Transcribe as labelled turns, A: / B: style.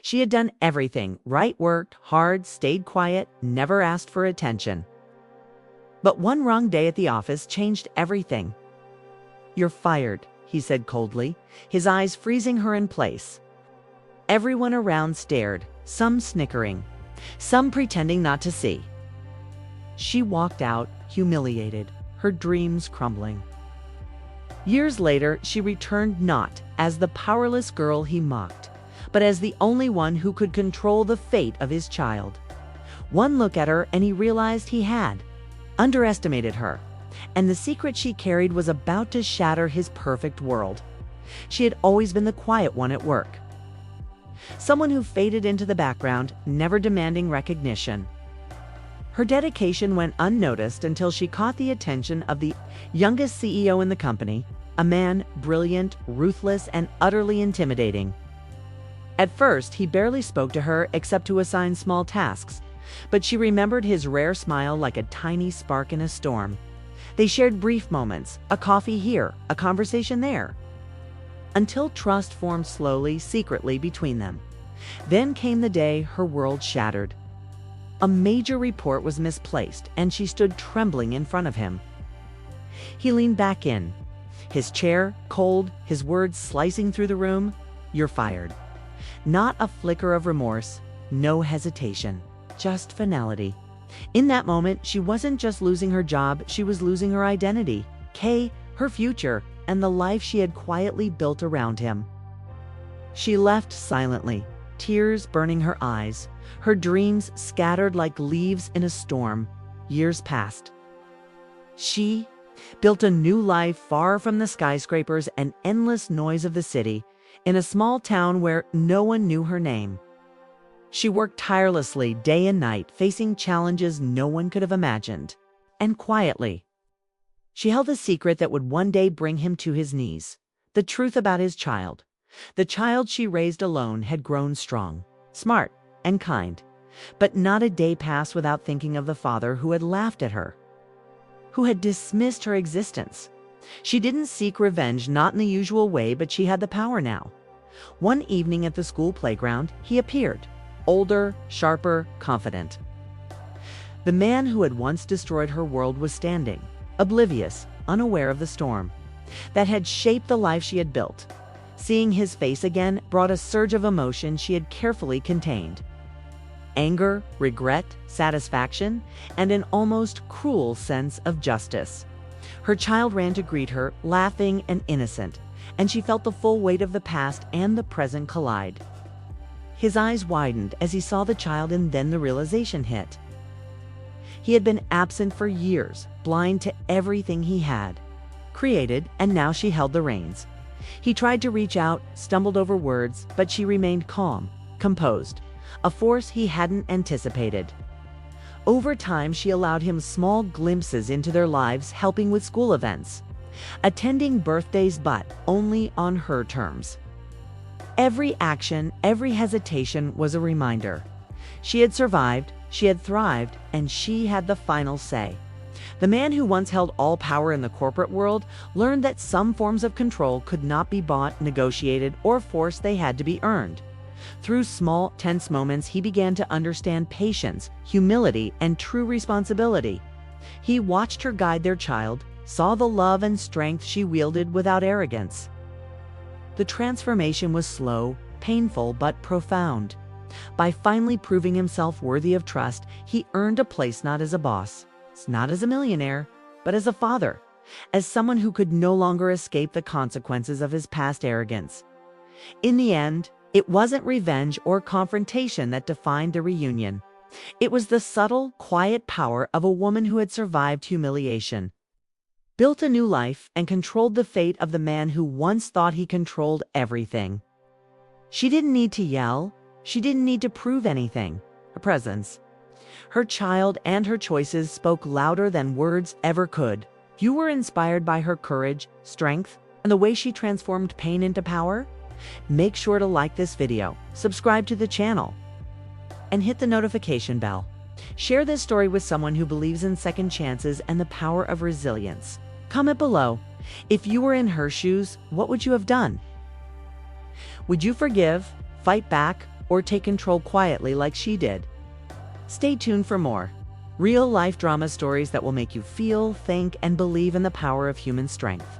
A: She had done everything right, worked hard, stayed quiet, never asked for attention. But one wrong day at the office changed everything. "You're fired," he said coldly, his eyes freezing her in place. Everyone around stared, some snickering, some pretending not to see. She walked out, humiliated, her dreams crumbling. Years later, she returned not as the powerless girl he mocked, but as the only one who could control the fate of his child. One look at her and he realized he had underestimated her, and the secret she carried was about to shatter his perfect world. She had always been the quiet one at work, someone who faded into the background, never demanding recognition. Her dedication went unnoticed until she caught the attention of the youngest CEO in the company, a man brilliant, ruthless, and utterly intimidating. At first, he barely spoke to her except to assign small tasks, but she remembered his rare smile like a tiny spark in a storm. They shared brief moments, a coffee here, a conversation there, until trust formed slowly, secretly between them. Then came the day her world shattered. A major report was misplaced, and she stood trembling in front of him. He leaned back in, his chair cold, his words slicing through the room. "You're fired." Not a flicker of remorse, no hesitation, just finality. In that moment, she wasn't just losing her job, she was losing her identity, Kay, her future, and the life she had quietly built around him. She left silently, tears burning her eyes, her dreams scattered like leaves in a storm. Years passed. She built a new life far from the skyscrapers and endless noise of the city, in a small town where no one knew her name. She worked tirelessly day and night, facing challenges no one could have imagined. And quietly, she held a secret that would one day bring him to his knees. The truth about his child. The child she raised alone had grown strong, smart, and kind. But not a day passed without thinking of the father who had laughed at her, who had dismissed her existence. She didn't seek revenge, not in the usual way, but she had the power now. One evening at the school playground, he appeared, older, sharper, confident. The man who had once destroyed her world was standing, oblivious, unaware of the storm that had shaped the life she had built. Seeing his face again brought a surge of emotion she had carefully contained. Anger, regret, satisfaction, and an almost cruel sense of justice. Her child ran to greet her, laughing and innocent, and she felt the full weight of the past and the present collide. His eyes widened as he saw the child, and then the realization hit. He had been absent for years, blind to everything he had created, and now she held the reins. He tried to reach out, stumbled over words, but she remained calm, composed, a force he hadn't anticipated. Over time, she allowed him small glimpses into their lives, helping with school events, attending birthdays, but only on her terms. Every action, every hesitation was a reminder. She had survived, she had thrived, and she had the final say. The man who once held all power in the corporate world learned that some forms of control could not be bought, negotiated, or forced. They had to be earned. Through small, tense moments, he began to understand patience, humility, and true responsibility. He watched her guide their child, saw the love and strength she wielded without arrogance. The transformation was slow, painful, but profound. By finally proving himself worthy of trust, he earned a place not as a boss, not as a millionaire, but as a father, as someone who could no longer escape the consequences of his past arrogance. In the end, it wasn't revenge or confrontation that defined the reunion. It was the subtle, quiet power of a woman who had survived humiliation, built a new life, and controlled the fate of the man who once thought he controlled everything. She didn't need to yell. She didn't need to prove anything. Her presence, her child, and her choices spoke louder than words ever could. You were inspired by her courage, strength, and the way she transformed pain into power? Make sure to like this video, subscribe to the channel, and hit the notification bell. Share this story with someone who believes in second chances and the power of resilience. Comment below. If you were in her shoes, what would you have done? Would you forgive, fight back, or take control quietly like she did. Stay tuned for more real-life drama stories that will make you feel, think, and believe in the power of human strength.